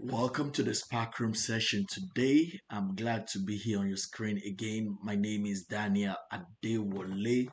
Welcome to the Spark Room session. Today, I'm glad to be here on your screen again. My name is Daniel Adewole,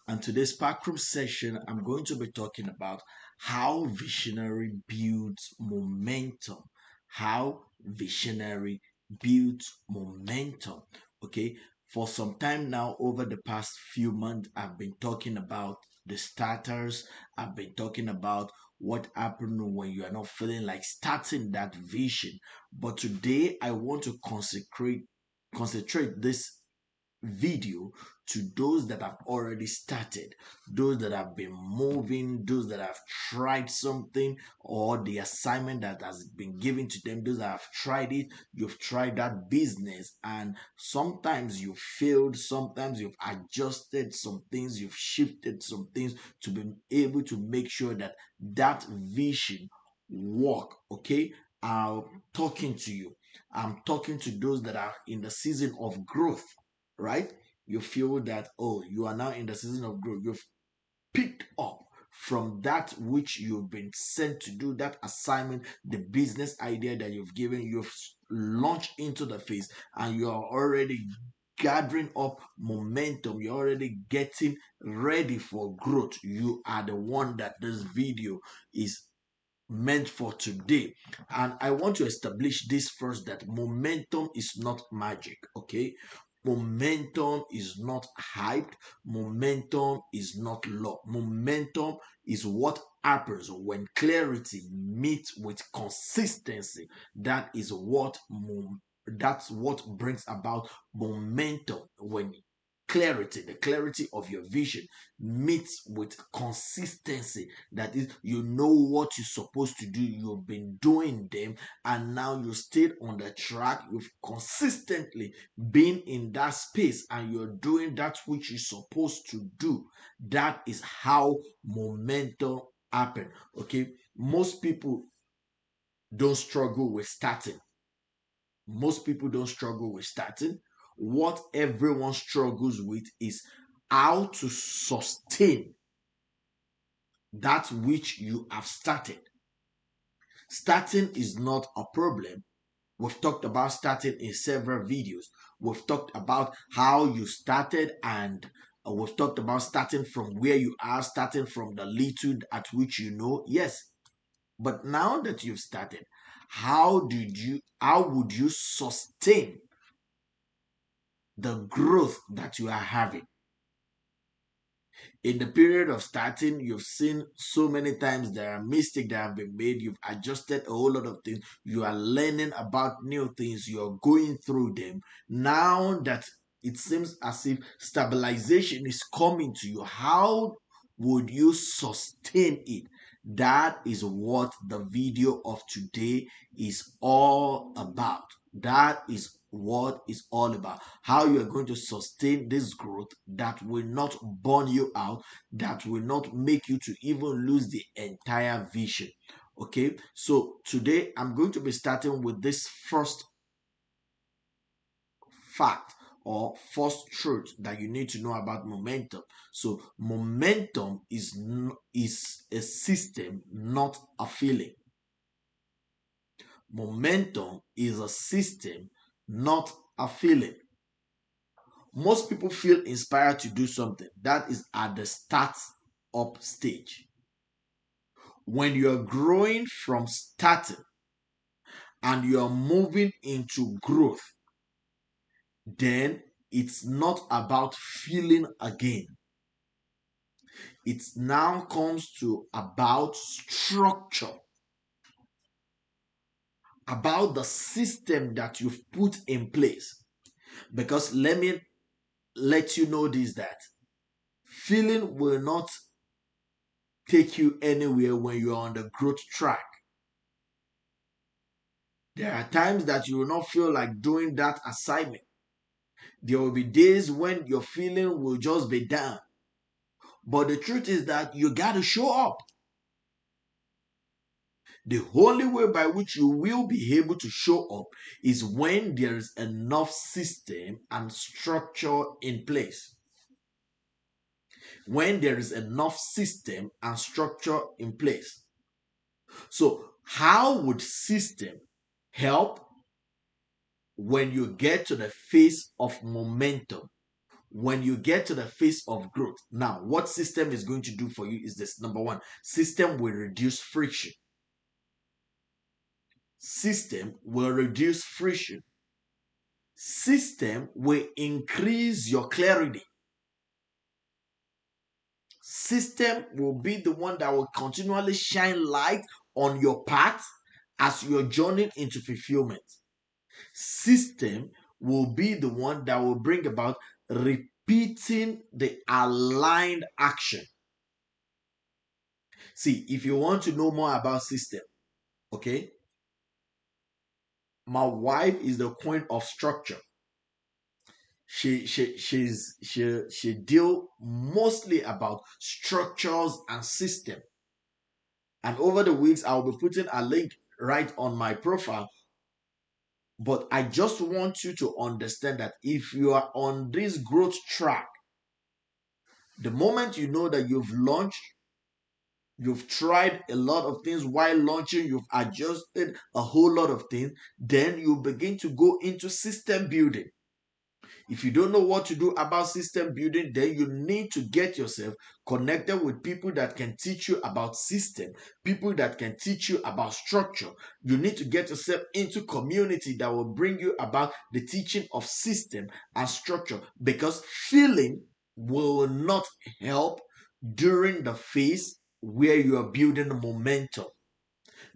and today's Spark Room session, I'm going to be talking about how visionary builds momentum. How visionary builds momentum. Okay, for some time now, over the past few months, I've been talking about the starters. I've been talking about what happened when you are not feeling like starting that vision. But today I want to concentrate this video to those that have already started, those that have been moving, those that have tried something or the assignment that has been given to them, those that have tried it. You've tried that business and sometimes you failed, sometimes you've adjusted some things, you've shifted some things to be able to make sure that that vision work. Okay, I'm talking to you. I'm talking to those that are in the season of growth, right? You feel that, oh, you are now in the season of growth. You've picked up from that which you've been sent to do, that assignment, the business idea that you've given, you've launched into the phase, and you are already gathering up momentum. You're already getting ready for growth. You are the one that this video is meant for today. And I want to establish this first, that momentum is not magic. Okay, momentum is not hyped, momentum is not law. Momentum is what happens when clarity meets with consistency. That's what brings about momentum. When the clarity of your vision meets with consistency, that is, you know what you're supposed to do, you've been doing them, and now you stayed on the track, you've consistently been in that space and you're doing that which you're supposed to do. That is how momentum happen. Okay, most people don't struggle with starting. Most people don't struggle with starting. What everyone struggles with is how to sustain that which you have started. Starting is not a problem. We've talked about starting in several videos. We've talked about how you started, and we've talked about starting from where you are, starting from the little at which you know. Yes. But now that you've started, how would you sustain the growth that you are having? In the period of starting, you've seen so many times there are mistakes that have been made. You've adjusted a whole lot of things. You are learning about new things. You're going through them. Now that it seems as if stabilization is coming to you, how would you sustain it? That is what the video of today is all about. That is what is all about. How you are going to sustain this growth that will not burn you out, that will not make you to even lose the entire vision. Okay, so today I'm going to be starting with this first fact or first truth that you need to know about momentum. So momentum is a system, not a feeling. Momentum is a system, not a feeling. Most people feel inspired to do something that is at the start up stage. When you're growing from starting and you're moving into growth, then it's not about feeling again. It now comes to about structure, about the system that you've put in place. Because let me let you know this, that feeling will not take you anywhere when you're on the growth track. There are times that you will not feel like doing that assignment. There will be days when your feeling will just be down. But the truth is that you got to show up. The only way by which you will be able to show up is when there is enough system and structure in place. When there is enough system and structure in place. So, how would system help when you get to the phase of momentum, when you get to the phase of growth. Now, what system is going to do for you is this. Number one, system will reduce friction. System will reduce friction. System will increase your clarity. System will be the one that will continually shine light on your path as you're journeying into fulfillment. System will be the one that will bring about repeating the aligned action. See, if you want to know more about system, okay, my wife is the queen of structure. She deal mostly about structures and system. And over the weeks, I'll be putting a link right on my profile. But I just want you to understand that if you are on this growth track, the moment you know that you've launched, you've tried a lot of things while launching, you've adjusted a whole lot of things, then you begin to go into system building. If you don't know what to do about system building, then you need to get yourself connected with people that can teach you about system, people that can teach you about structure. You need to get yourself into community that will bring you about the teaching of system and structure, because feeling will not help during the phase where you are building momentum,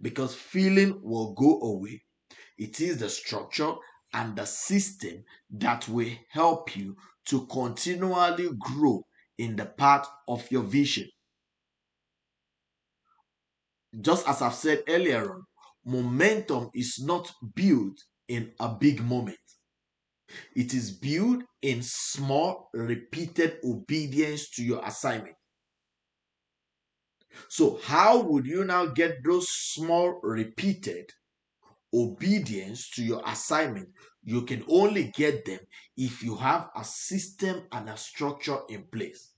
because feeling will go away. It is the structure and the system that will help you to continually grow in the path of your vision. Just as I've said earlier on, momentum is not built in a big moment. It is built in small, repeated obedience to your assignment. So, how would you now get those small, repeated obedience to your assignment? You can only get them if you have a system and a structure in place.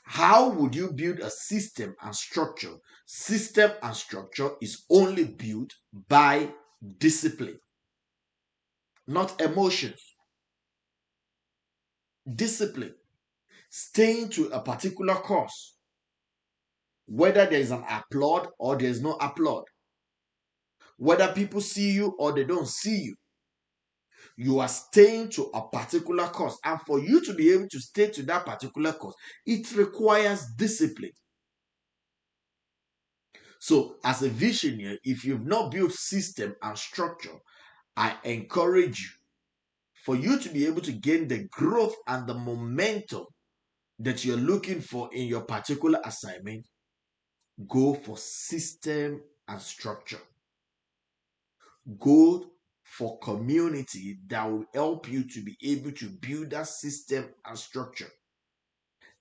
How would you build a system and structure? System and structure is only built by discipline, not emotions. Discipline, staying to a particular course, whether there is an applaud or there is no applaud, whether people see you or they don't see you. You are staying to a particular course, and for you to be able to stay to that particular course, it requires discipline. So as a visionary, if you've not built system and structure, I encourage you, for you to be able to gain the growth and the momentum that you're looking for in your particular assignment, go for system and structure. Go for community that will help you to be able to build that system and structure.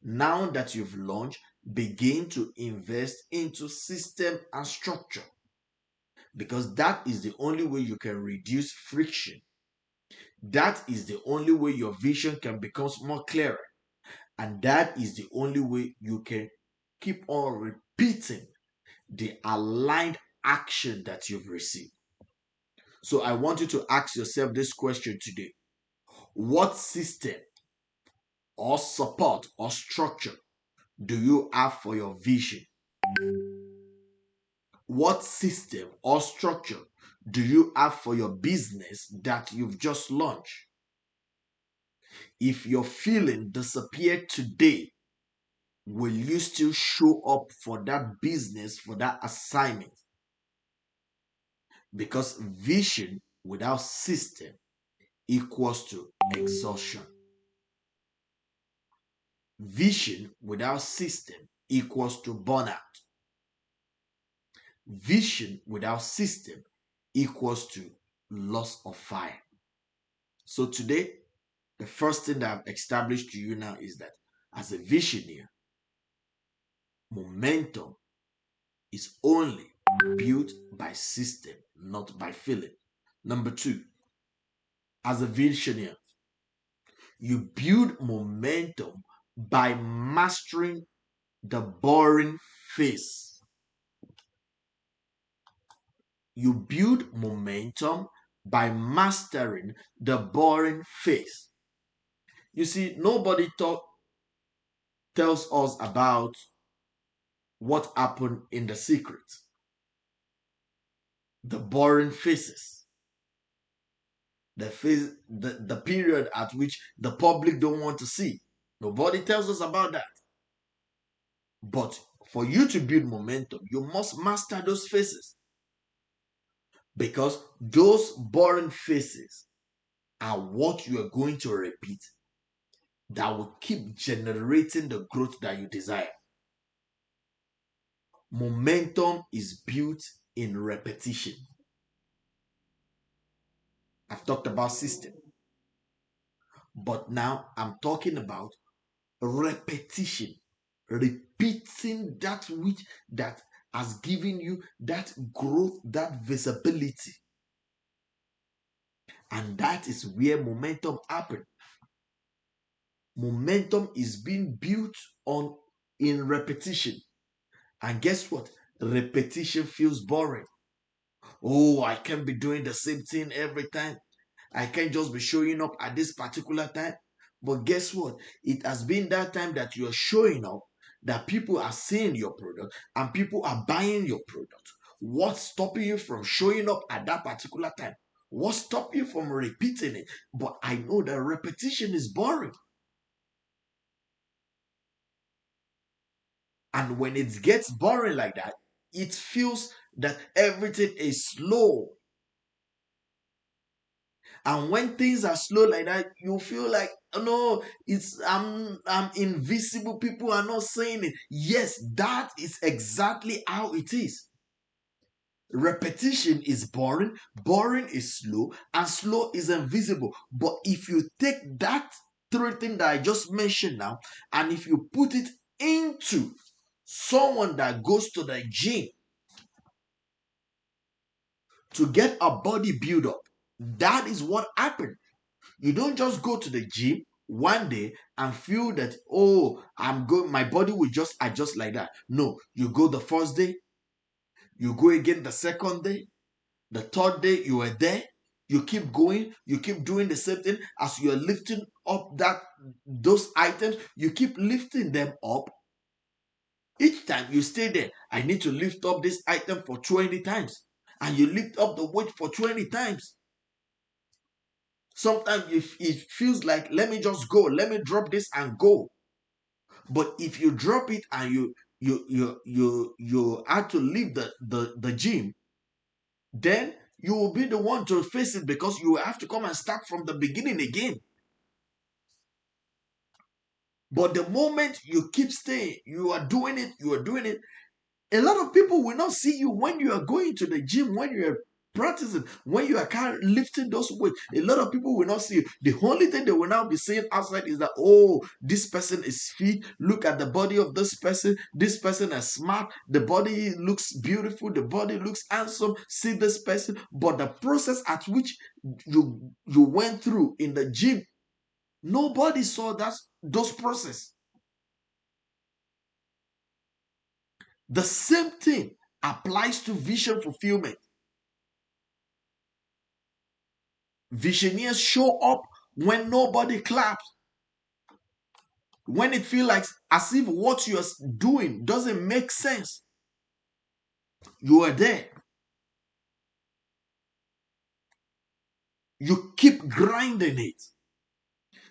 Now that you've launched, begin to invest into system and structure, because that is the only way you can reduce friction. That is the only way your vision can become more clearer. And that is the only way you can keep on repeating the aligned action that you've received. So I want you to ask yourself this question today. What system or support or structure do you have for your vision? What system or structure do you have for your business that you've just launched? If your feeling disappeared today, will you still show up for that business, for that assignment? Because vision without system equals to exhaustion. Vision without system equals to burnout. Vision without system equals to loss of fire. So today, the first thing that I've established to you now is that as a visionary, momentum is only built by system, not by feeling. Number two, as a visionary, you build momentum by mastering the boring phase. You build momentum by mastering the boring phase. You see, nobody tells us about what happened in the secret, the boring phases, the period at which the public don't want to see. Nobody tells us about that. But for you to build momentum, you must master those phases, because those boring phases are what you are going to repeat that will keep generating the growth that you desire. Momentum is built in repetition. I've talked about system, but now I'm talking about repetition. Repeating that which that has given you that growth, that visibility. And that is where momentum happens. Momentum is being built on in repetition. And guess what? Repetition feels boring. Oh, I can't be doing the same thing every time. I can't just be showing up at this particular time. But guess what? It has been that time that you're showing up that people are seeing your product and people are buying your product. What's stopping you from showing up at that particular time? What's stopping you from repeating it? But I know that repetition is boring. And when it gets boring like that, it feels that everything is slow. And when things are slow like that, you feel like, oh no, I'm invisible. People are not saying it. Yes, that is exactly how it is. Repetition is boring, boring is slow, and slow is invisible. But if you take that three things that I just mentioned now, and if you put it into someone that goes to the gym to get a body build up, that is what happened. You don't just go to the gym one day and feel that, oh, I'm good, my body will just adjust like that. No, you go the first day, you go again the second day, the third day you are there, you keep going, you keep doing the same thing as you're lifting up those items, you keep lifting them up. Each time you stay there, I need to lift up this item for 20 times. And you lift up the weight for 20 times. Sometimes if it feels like, let me just go, let me drop this and go. But if you drop it and you had to leave the gym, then you will be the one to face it, because you will have to come and start from the beginning again. But the moment you keep staying, you are doing it. A lot of people will not see you when you are going to the gym, when you are practicing, when you are lifting those weights. A lot of people will not see you. The only thing they will now be saying outside is that, oh, this person is fit. Look at the body of this person. This person is smart. The body looks beautiful. The body looks handsome. See this person. But the process at which you went through in the gym, nobody saw those process. The same thing applies to vision fulfillment. Visioneers show up when nobody claps. When it feels like as if what you're doing doesn't make sense. You are there. You keep grinding it.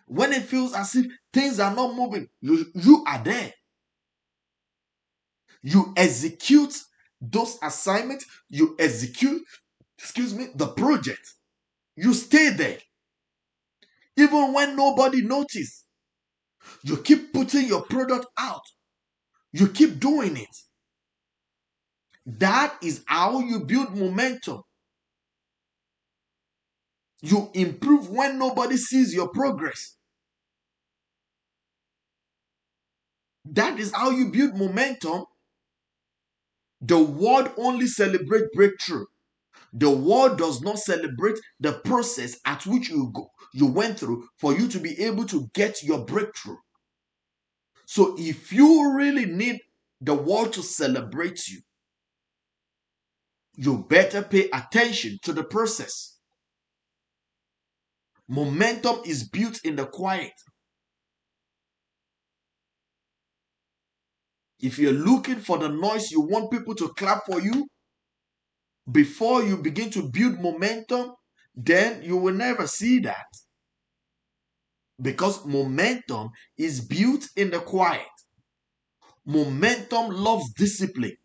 When it feels as if things are not moving, you are there. You execute those assignments. You execute, the project. You stay there. Even when nobody notices. You keep putting your product out. You keep doing it. That is how you build momentum. You improve when nobody sees your progress. That is how you build momentum. The world only celebrates breakthrough. The world does not celebrate the process at which you went through for you to be able to get your breakthrough. So if you really need the world to celebrate you, You better pay attention to the process. Momentum is built in the quiet. If you're looking for the noise, you want people to clap for you before you begin to build momentum, then you will never see that. Because momentum is built in the quiet. Momentum loves discipline.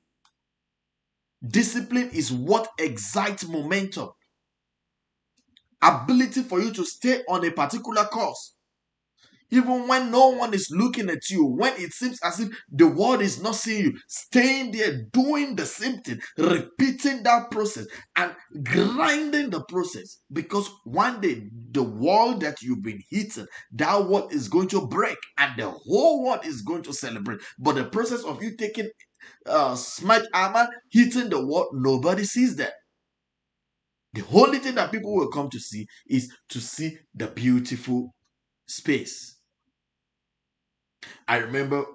Discipline is what excites momentum. Ability for you to stay on a particular course. Even when no one is looking at you, when it seems as if the world is not seeing you, staying there, doing the same thing, repeating that process and grinding the process. Because one day, the wall that you've been hitting, that wall is going to break and the whole world is going to celebrate. But the process of you taking smart armor, hitting the wall, nobody sees that. The only thing that people will come to see is to see the beautiful space. I remember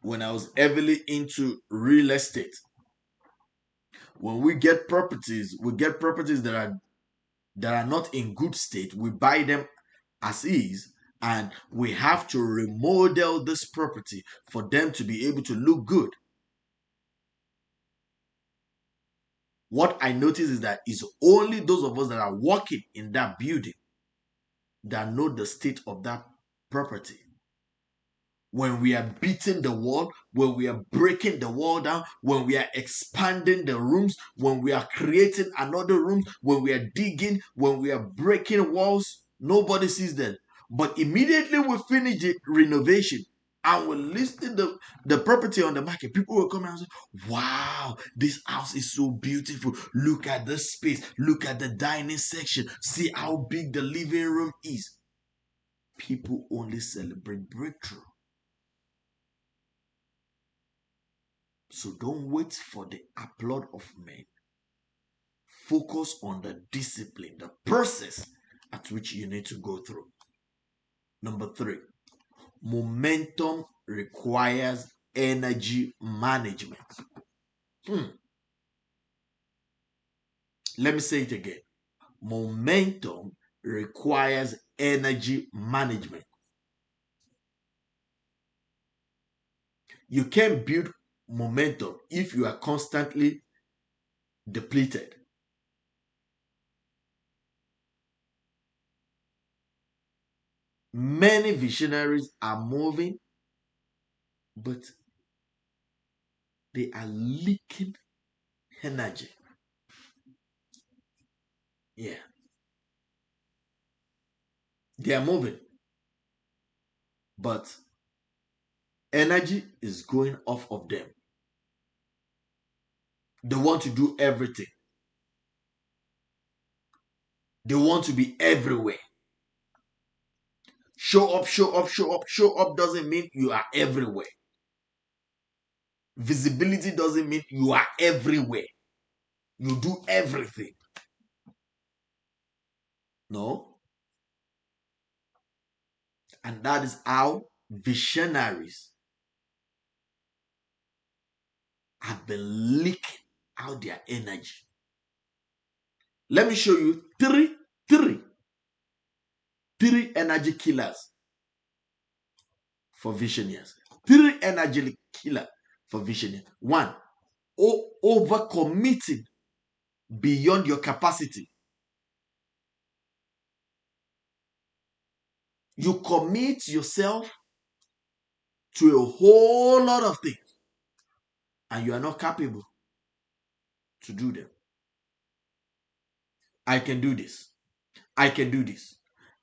when I was heavily into real estate. When we get properties that are not in good state. We buy them as is, and we have to remodel this property for them to be able to look good. What I notice is that it's only those of us that are working in that building that know the state of that property. When we are beating the wall, when we are breaking the wall down, when we are expanding the rooms, when we are creating another room, when we are digging, when we are breaking walls, nobody sees that. But immediately we finish the renovation and we listing the property on the market, people will come and say, wow, this house is so beautiful. Look at the space. Look at the dining section. See how big the living room is. People only celebrate breakthrough. So don't wait for the applaud of men. Focus on the discipline, the process at which you need to go through. Number 3, momentum requires energy management. Let me say it again. Momentum requires energy management. You can't build momentum if you are constantly depleted. Many visionaries are moving, but they are leaking energy. Yeah. They are moving, but energy is going off of them. They want to do everything. They want to be everywhere. Show up, show up, show up. Show up doesn't mean you are everywhere. Visibility doesn't mean you are everywhere. You do everything. No. And that is how visionaries have been leaking out their energy. Let me show you three energy killers for visionaries. 3 energy killer for visionaries. 1, overcommitting beyond your capacity. You commit yourself to a whole lot of things and you are not capable to do them. I can do this. I can do this.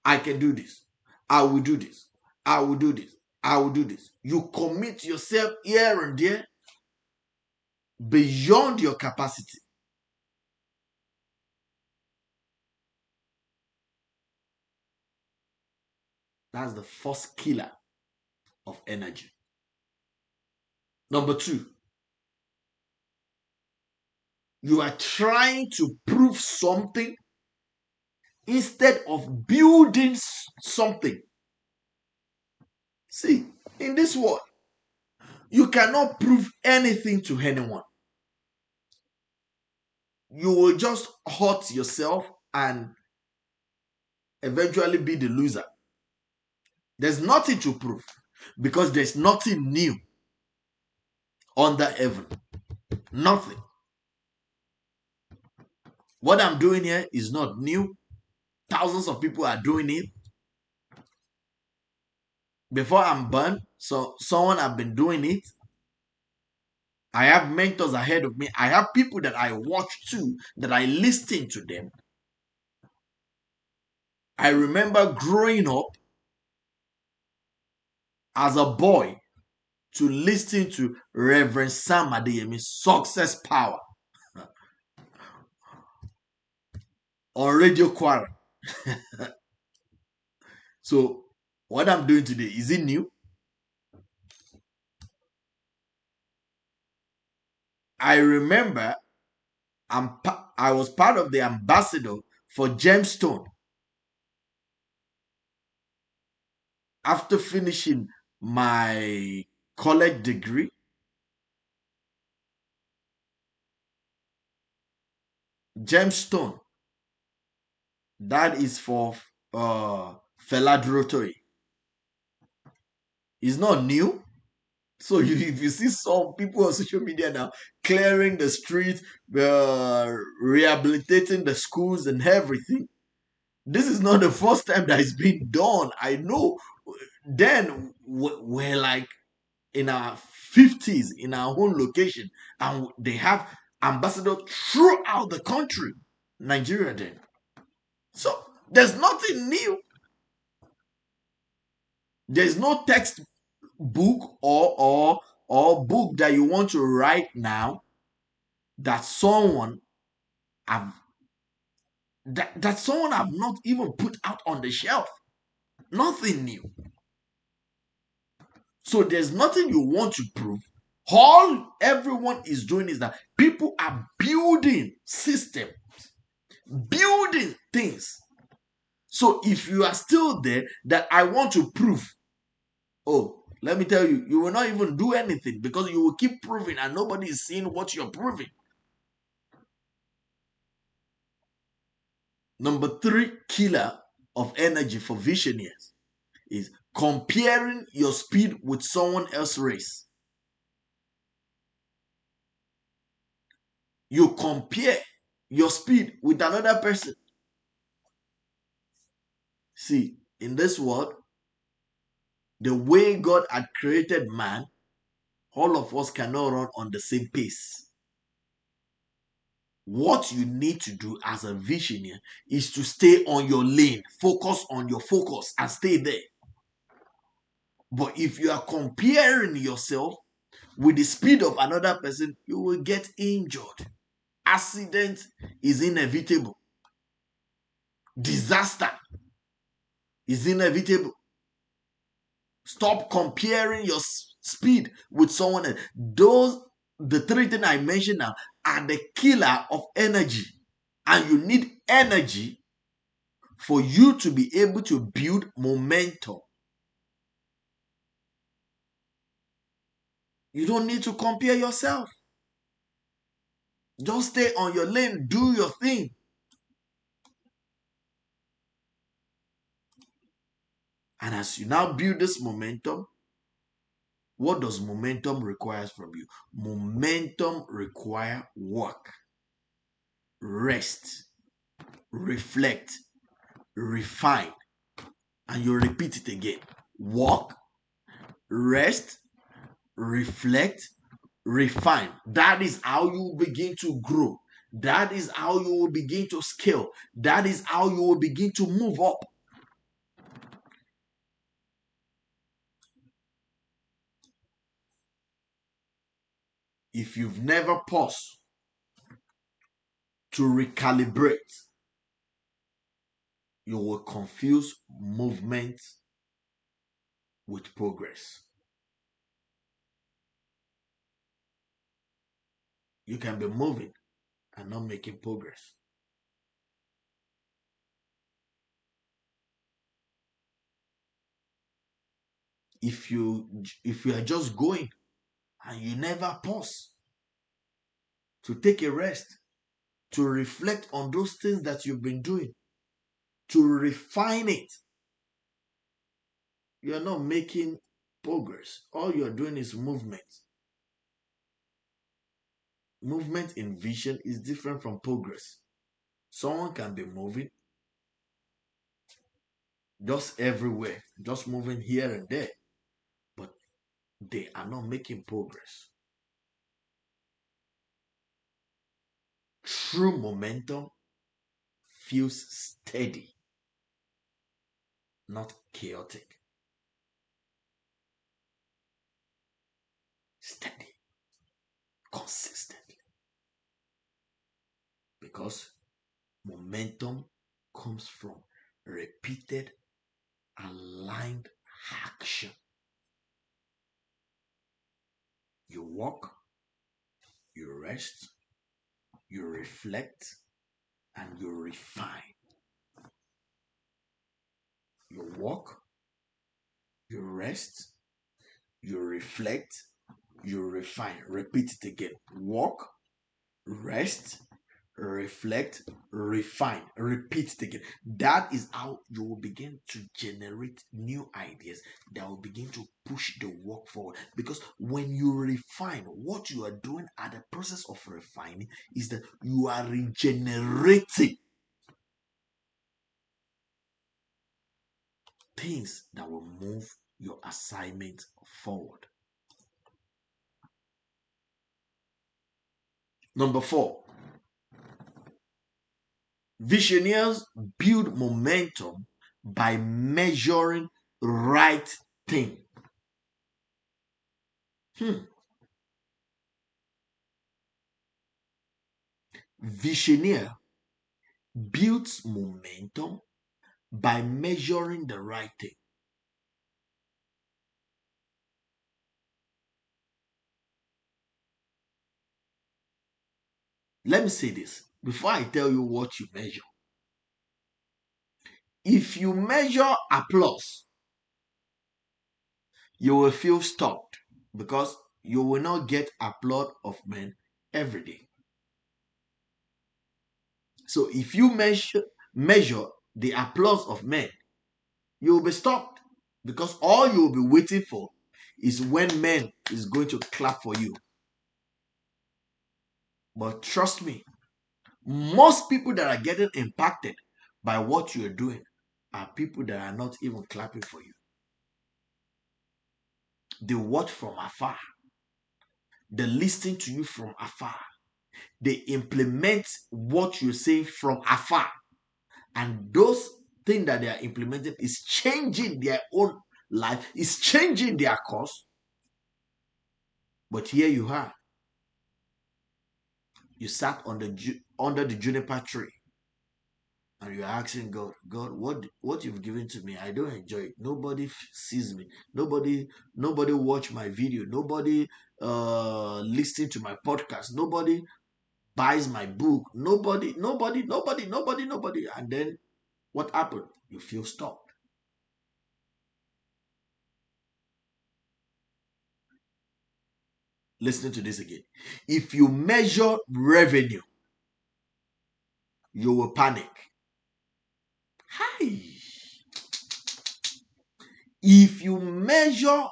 I can do this. I will do this. I will do this. I will do this. You commit yourself here and there beyond your capacity. That's the first killer of energy. Number 2, you are trying to prove something instead of building something. See, in this world, you cannot prove anything to anyone. you will just hurt yourself and eventually be the loser. There's nothing to prove because there's nothing new under heaven. Nothing. What I'm doing here is not new. Thousands of people are doing it. Before I'm born, so someone have been doing it. I have mentors ahead of me. I have people that I watch too, that I listen to them. I remember growing up as a boy to listen to Reverend Sam Adeyemi's Success Power on Radio Quara. So what I'm doing today, is it new? I remember I was part of the ambassador for Gemstone after finishing my college degree. Gemstone, that is for Fela Durotoye. It's not new. So if you see some people on social media now clearing the streets, rehabilitating the schools and everything, this is not the first time that it's been done. I know. Then we're like in our 50s in our own location, and they have ambassadors throughout the country, Nigeria. Then, so there's nothing new. There's no textbook or book that you want to write now that someone have that someone have not even put out on the shelf. Nothing new. So there's nothing you want to prove. All everyone is doing is that people are building systems, building things. So if you are still there that I want to prove, oh, let me tell you, you will not even do anything because you will keep proving and nobody is seeing what you're proving. Number 3 killer of energy for visionaries is comparing your speed with someone else's race. You compare your speed with another person. See, in this world, the way God had created man, all of us cannot run on the same pace. What you need to do as a visionary is to stay on your lane, focus on your focus, and stay there. But if you are comparing yourself with the speed of another person, you will get injured. Accident is inevitable. Disaster is inevitable. Stop comparing your speed with someone else. The 3 things I mentioned now, are the killer of energy. And you need energy for you to be able to build momentum. You don't need to compare yourself. Just stay on your lane, do your thing. And as you now build this momentum, what does momentum require from you? Momentum require work, rest, reflect, refine. And you repeat it again. Work, rest, reflect, refine. That is how you begin to grow. That is how you will begin to scale. That is how you will begin to move up. If you've never paused to recalibrate, you will confuse movement with progress. You can be moving and not making progress. If you are just going and you never pause to take a rest, to reflect on those things that you've been doing, to refine it. You're not making progress. All you're doing is movement. Movement in vision is different from progress. Someone can be moving just everywhere, just moving here and there, but they are not making progress. True momentum feels steady, not chaotic. Steady, consistently. Because momentum comes from repeated, aligned action. You walk, you rest, you reflect, and you refine. You walk, you rest, you reflect, you refine. Repeat it again. Walk, rest, reflect, refine. Repeat it again. That is how you will begin to generate new ideas that will begin to push the work forward. Because when you refine, what you are doing at the process of refining is that you are regenerating things that will move your assignment forward. Number 4, visionaries build momentum by measuring right thing. Visioneer builds momentum by measuring the right thing. Let me say this before I tell you what you measure. If you measure applause, you will feel stopped because you will not get applause of men every day. So if you measure the applause of men, you will be stopped because all you will be waiting for is when men is going to clap for you. But trust me, most people that are getting impacted by what you're doing are people that are not even clapping for you. They watch from afar. They listen to you from afar. They implement what you say from afar. And those things that they are implementing is changing their own life, is changing their course. But here you are. You sat on under the juniper tree and you're asking God, what you've given to me, I don't enjoy it. Nobody sees me. Nobody watch my video. Nobody listen to my podcast. Nobody buys my book. Nobody. And then what happened? You feel stopped. Listen to this again. If you measure revenue, you will panic. Hi. If you measure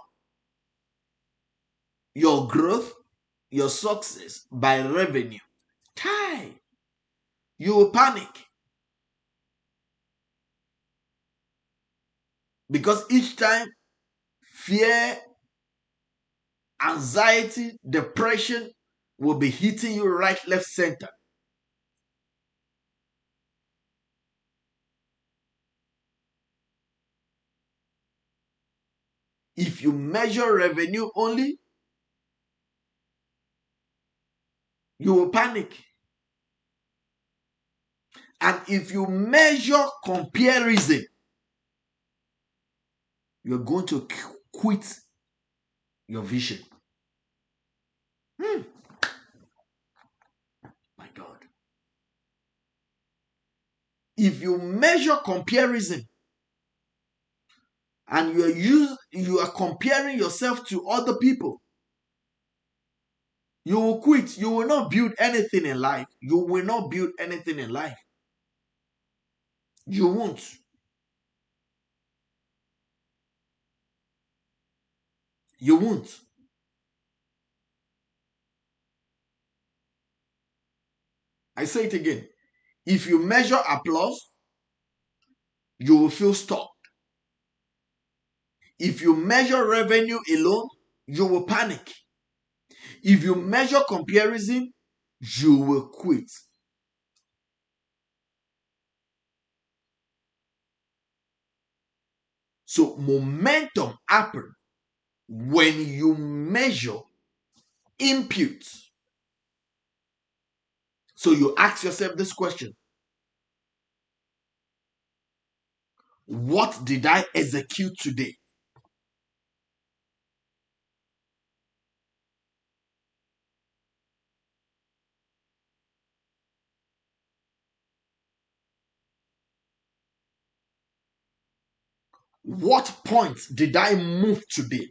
your growth, your success by revenue, you will panic. Because each time fear, anxiety, depression will be hitting you right, left, center. If you measure revenue only, you will panic. And if you measure comparison, you're going to quit your vision. My God. If you measure comparison and you are comparing yourself to other people, You will quit. You will not build anything in life. You will not build anything in life. You won't. You won't. I say it again. If you measure applause, you will feel stuck. If you measure revenue alone, you will panic. If you measure comparison, you will quit. So momentum happens when you measure input. So you ask yourself this question: what did I execute today? What point did I move today?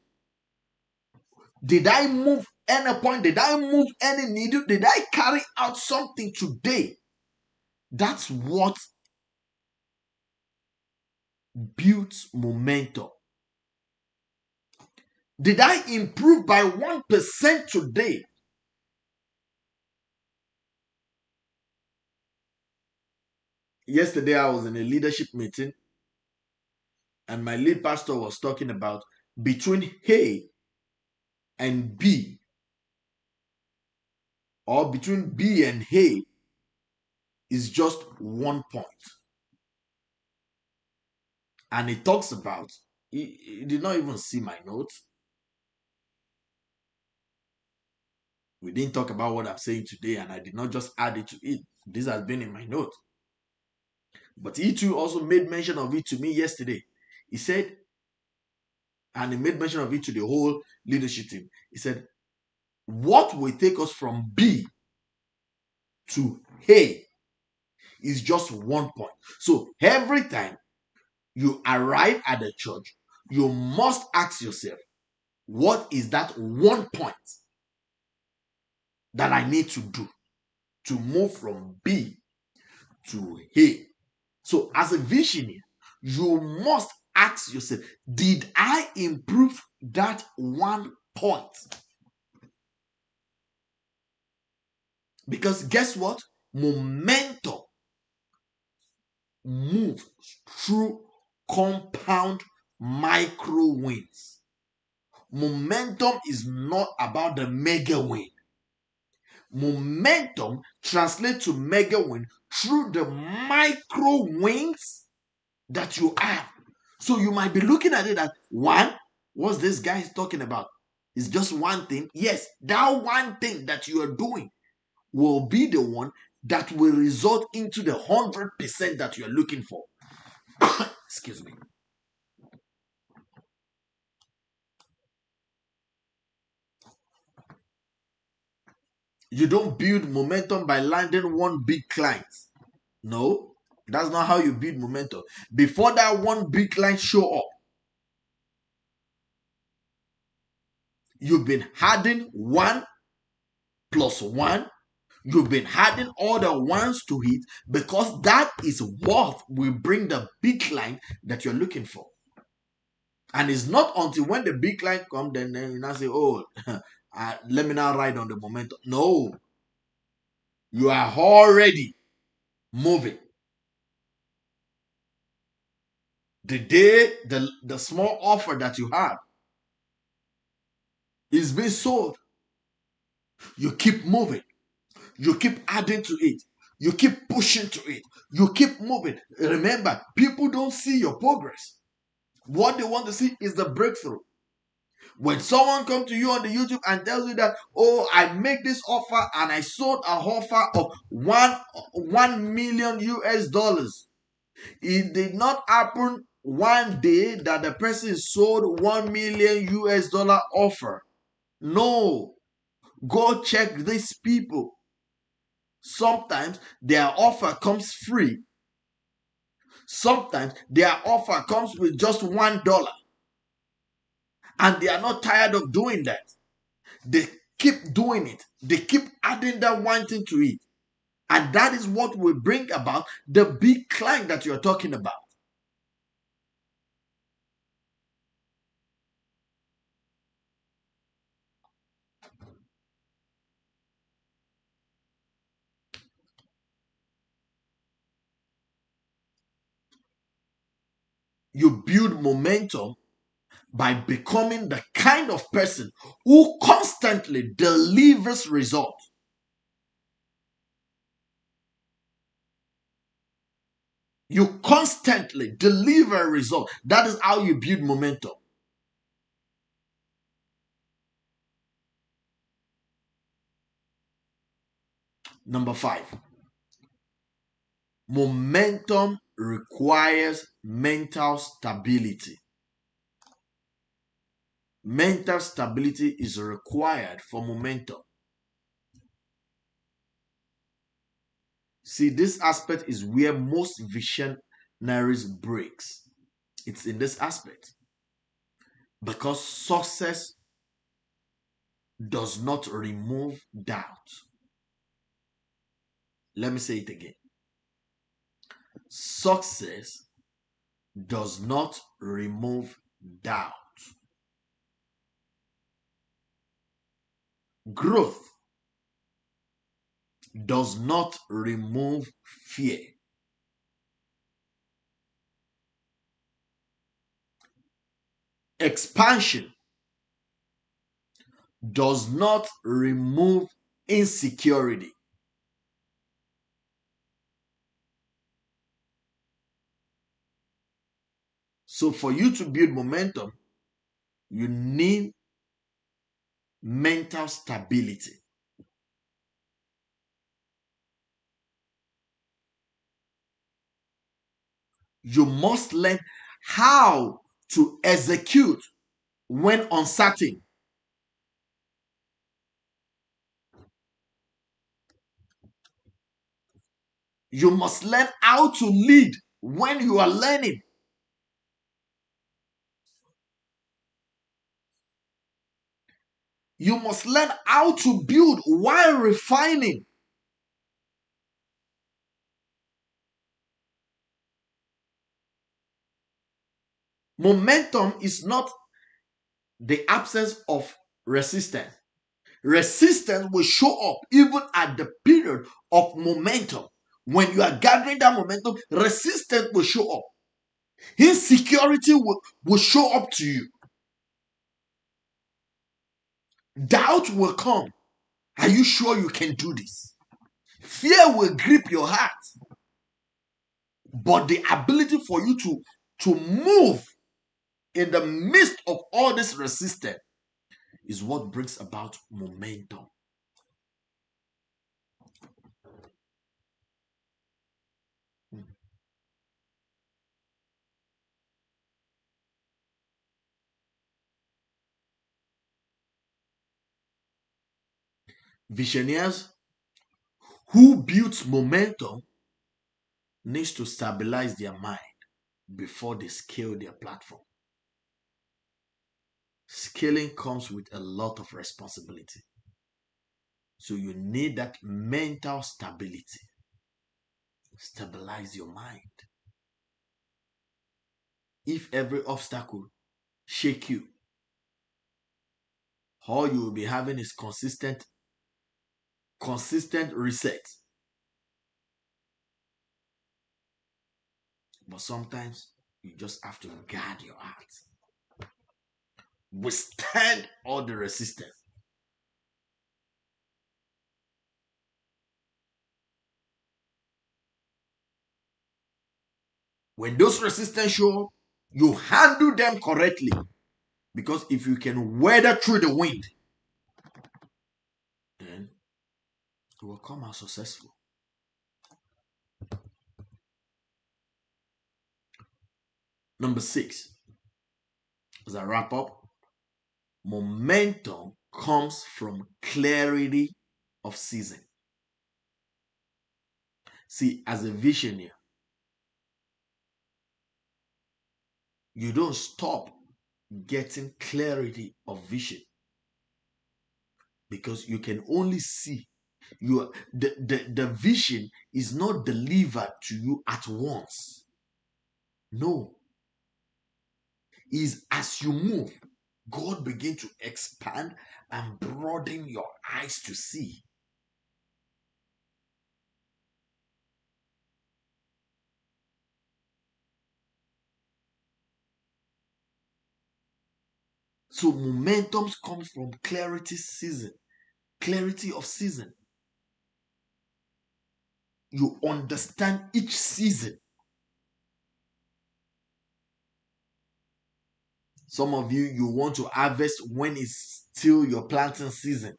Did I move any point? Did I move any needle? Did I carry out something today? That's what builds momentum. Did I improve by 1% today? Yesterday, I was in a leadership meeting, and my lead pastor was talking about between A and B, or between B and A, is just 1 point. And he talks about, he did not even see my notes. We didn't talk about what I'm saying today, and I did not just add it to it. This has been in my notes. But he too also made mention of it to me yesterday. He said, and he made mention of it to the whole leadership team. He said, what will take us from B to A is just 1 point. So every time you arrive at the church, you must ask yourself, what is that 1 point that I need to do to move from B to A? So as a visionary, you must ask yourself, did I improve that 1 point? Because guess what? Momentum moves through compound micro wins. Momentum is not about the mega win. Momentum translates to mega win through the micro wins that you have. So you might be looking at it as one, what's this guy is talking about? It's just one thing. Yes, that one thing that you are doing will be the one that will result into the 100% that you are looking for. Excuse me. You don't build momentum by landing one big client. No, that's not how you build momentum. Before that one big client show up, you've been adding 1 plus 1. You've been adding all the ones to it because that is what will bring the big client that you're looking for. And it's not until when the big client comes, then you now say, oh, let me now ride on the momentum. No, you are already moving. The day the small offer that you have is being sold, you keep moving. You keep adding to it. You keep pushing to it. You keep moving. Remember, people don't see your progress. What they want to see is the breakthrough. When someone comes to you on the YouTube and tells you that, oh, I make this offer and I sold a offer of 1 million US dollars. It did not happen one day that the person sold 1 million US dollar offer. No, go check these people. Sometimes their offer comes free. Sometimes their offer comes with just $1. And they are not tired of doing that. They keep doing it. They keep adding that one thing to it. And that is what will bring about the big climb that you're talking about. You build momentum by becoming the kind of person who constantly delivers results. You constantly deliver results. That is how you build momentum. Number 5, momentum requires mental stability. Mental stability is required for momentum. See, this aspect is where most visionaries breaks. It's in this aspect. Because success does not remove doubt. Let me say it again. Success does not remove doubt. Growth does not remove fear. Expansion does not remove insecurity. So for you to build momentum, you need mental stability. You must learn how to execute when uncertain. You must learn how to lead when you are learning. You must learn how to build while refining. Momentum is not the absence of resistance. Resistance will show up even at the period of momentum. When you are gathering that momentum, resistance will show up. Insecurity will show up to you. Doubt will come. Are you sure you can do this? Fear will grip your heart. But the ability for you to move in the midst of all this resistance is what brings about momentum. Visionaries who builds momentum needs to stabilize their mind before they scale their platform. Scaling comes with a lot of responsibility. So you need that mental stability. Stabilize your mind. If every obstacle shake you, all you will be having is consistent reset. But sometimes you just have to guard your heart. Withstand all the resistance. When those resistance show up, you handle them correctly. Because if you can weather through the wind, then you will come out successful. Number 6, as I wrap up, momentum comes from clarity of season. See, as a visionary, you don't stop getting clarity of vision because you can only see. The vision is not delivered to you at once. No, is as you move, God begin to expand and broaden your eyes to see. So momentum comes from clarity of season. You understand each season. Some of you want to harvest when it's still your planting season.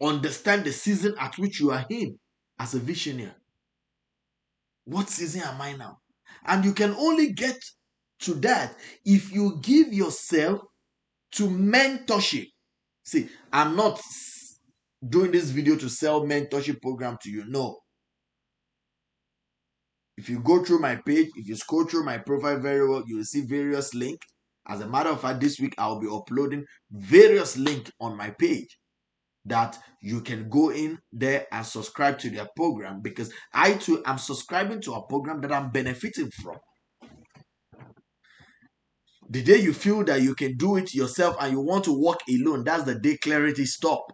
Understand the season at which you are in as a visionary. What season am I now? And you can only get to that if you give yourself to mentorship. See, I'm not doing this video to sell mentorship program to you. No. If you go through my page, if you scroll through my profile very well, you will see various links. As a matter of fact, this week I'll be uploading various links on my page that you can go in there and subscribe to their program, because I too am subscribing to a program that I'm benefiting from. The day you feel that you can do it yourself and you want to walk alone, that's the day clarity stop.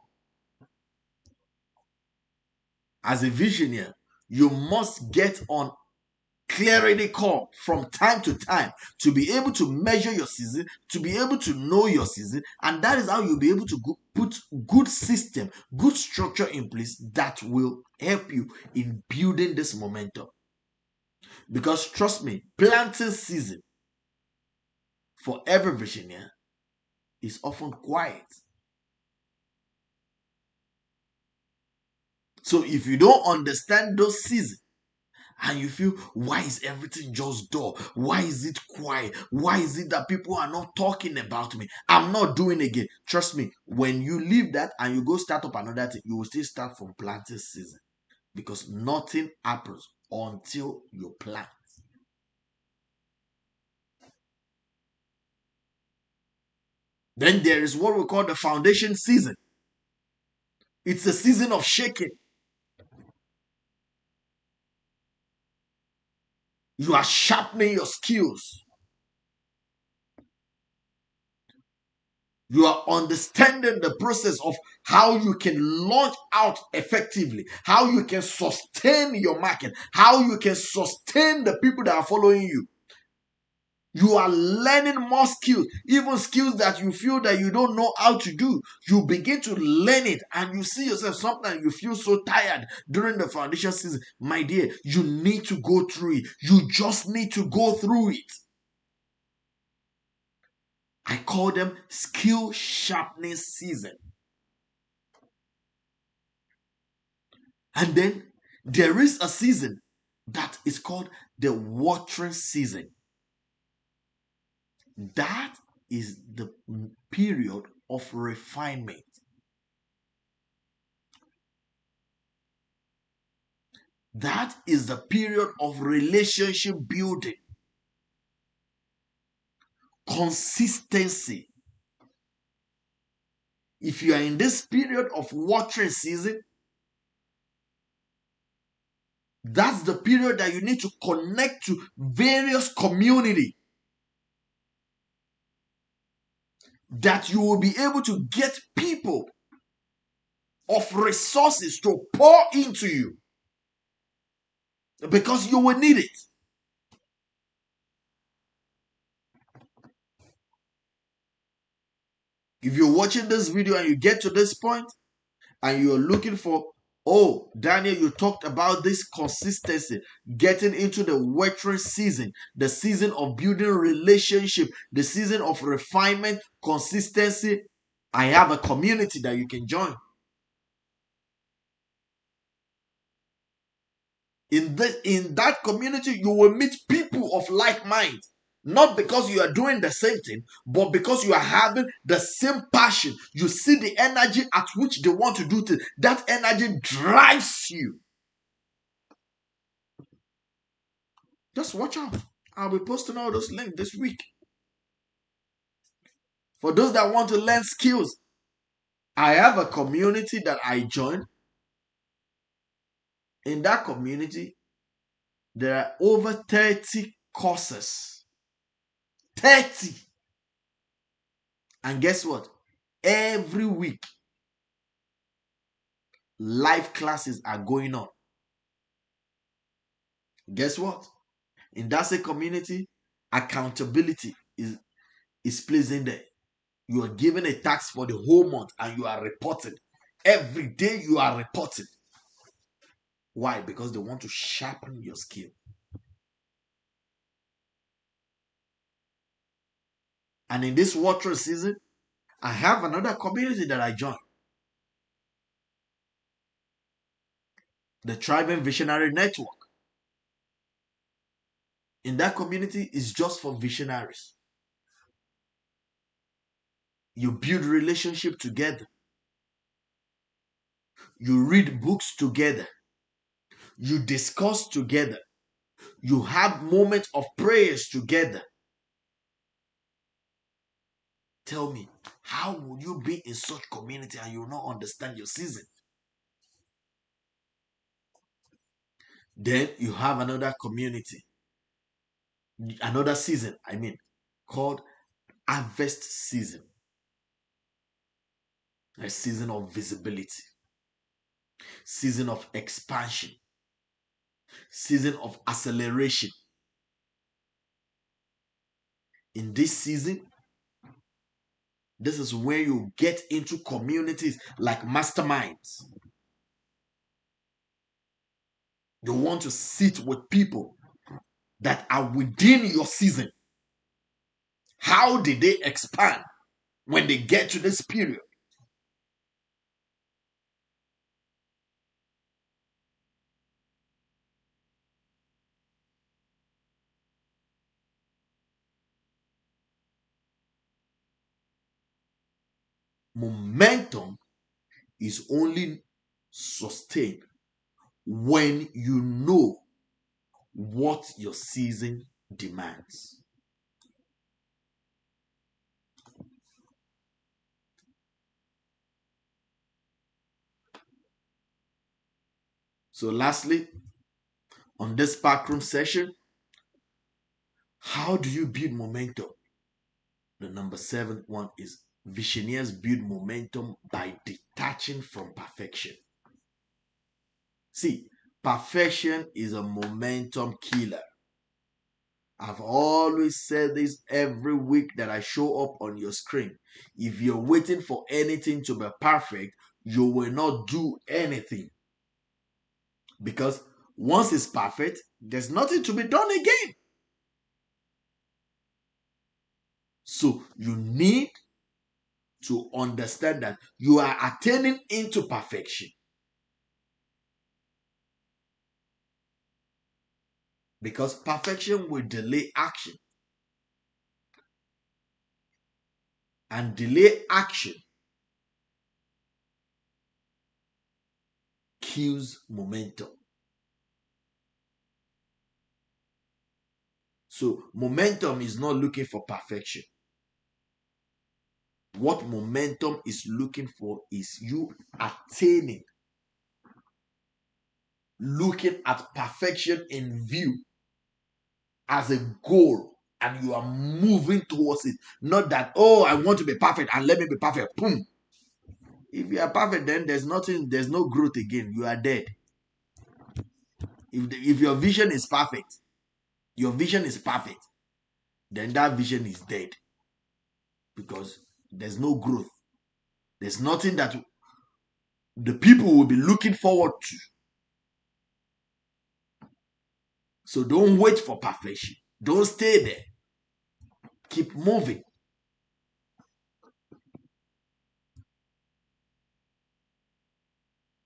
As a visionary, you must get on clarity call from time to time to be able to measure your season, to be able to know your season, and that is how you'll be able to put good system, good structure in place that will help you in building this momentum. Because trust me, planting season for every visionary is often quiet. So if you don't understand those seasons, and you feel, why is everything just dull? Why is it quiet? Why is it that people are not talking about me? I'm not doing it again. Trust me, when you leave that and you go start up another thing, you will still start from planting season, because nothing happens until you plant. Then there is what we call the foundation season. It's a season of shaking. You are sharpening your skills. You are understanding the process of how you can launch out effectively, how you can sustain your market, how you can sustain the people that are following you. You are learning more skills, even skills that you feel that you don't know how to do. You begin to learn it and you see yourself. Sometimes you feel so tired during the foundation season. My dear, you need to go through it. You just need to go through it. I call them skill sharpening season. And then there is a season that is called the watering season. That is the period of refinement. That is the period of relationship building, consistency. If you are in this period of watering season, that's the period that you need to connect to various community, that you will be able to get people of resources to pour into you, because you will need it. If you're watching this video and you get to this point and you're looking for, oh, Daniel, you talked about this consistency, getting into the watering season, the season of building relationship, the season of refinement, consistency, I have a community that you can join. In that community, you will meet people of like mind. Not because you are doing the same thing, but because you are having the same passion. You see the energy at which they want to do things. That energy drives you. Just watch out. I'll be posting all those links this week. For those that want to learn skills, I have a community that I joined. In that community, there are over 30 courses. 30. And guess what? Every week, live classes are going on. Guess what? In that same community, accountability is placed in there. You are given a task for the whole month and you are reporting. Every day you are reporting. Why? Because they want to sharpen your skill. And in this water season, I have another community that I joined. The Thriving Visionary Network. In that community is just for visionaries. You build relationship together. You read books together. You discuss together. You have moments of prayers together. Tell me, how would you be in such community and you will not understand your season? Then you have another community, another season, called harvest season. A season of visibility, season of expansion, season of acceleration. In this season, this is where you get into communities like masterminds. You want to sit with people that are within your season. How did they expand when they get to this period? Momentum is only sustained when you know what your season demands. So lastly, on this backroom session, how do you build momentum? The number 7 one is visionaries build momentum by detaching from perfection. See, perfection is a momentum killer. I've always said this every week that I show up on your screen. If you're waiting for anything to be perfect, you will not do anything. Because once it's perfect, there's nothing to be done again. So you need to understand that you are attaining into perfection. Because perfection will delay action. And delay action kills momentum. So momentum is not looking for perfection. What momentum is looking for is you attaining, looking at perfection in view as a goal, and you are moving towards it. Not that, oh, I want to be perfect and let me be perfect. Boom. If you are perfect, then there's nothing, there's no growth again. You are dead. If your vision is perfect, your vision is perfect, then that vision is dead. Because there's no growth. There's nothing that the people will be looking forward to. So don't wait for perfection. Don't stay there. Keep moving.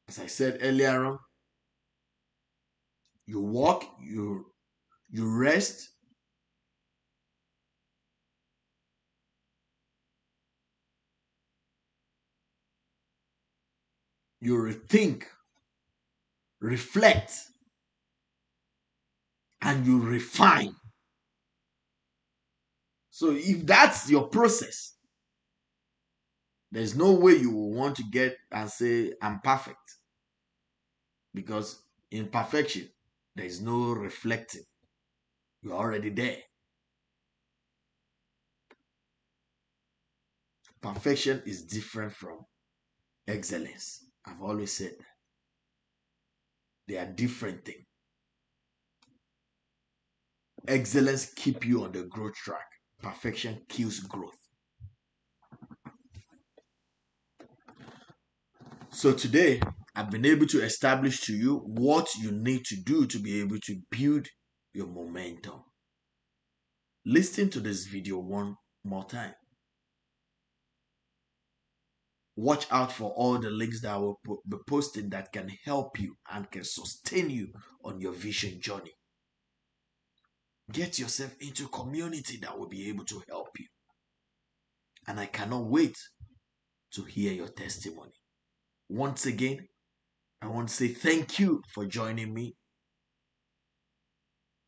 As I said earlier on, you walk, you rest, you rethink, reflect, and you refine. So if that's your process, there's no way you will want to get and say, I'm perfect. Because in perfection, there is no reflecting. You're already there. Perfection is different from excellence. I've always said that. They are different things. Excellence keep you on the growth track. Perfection kills growth. So today, I've been able to establish to you what you need to do to be able to build your momentum. Listen to this video one more time. Watch out for all the links that I will be posting that can help you and can sustain you on your vision journey. Get yourself into a community that will be able to help you. And I cannot wait to hear your testimony. Once again, I want to say thank you for joining me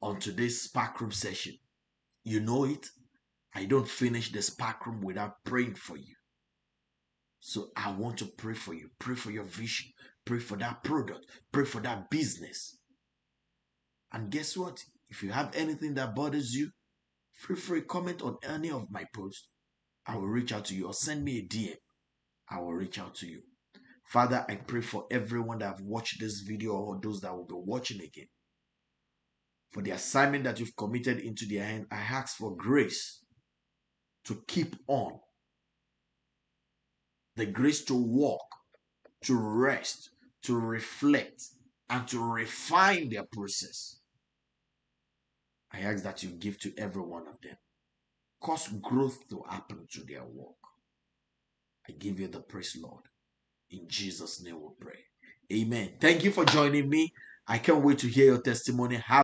on today's Spark Room session. You know it. I don't finish the Spark Room without praying for you. So I want to pray for you. Pray for your vision. Pray for that product. Pray for that business. And guess what? If you have anything that bothers you, feel free to comment on any of my posts. I will reach out to you, or send me a DM. I will reach out to you. Father, I pray for everyone that have watched this video or those that will be watching again. For the assignment that you've committed into their hand, I ask for grace to keep on. The grace to walk, to rest, to reflect, and to refine their process. I ask that you give to every one of them. Cause growth to happen to their work. I give you the praise, Lord. In Jesus' name we pray. Amen. Thank you for joining me. I can't wait to hear your testimony.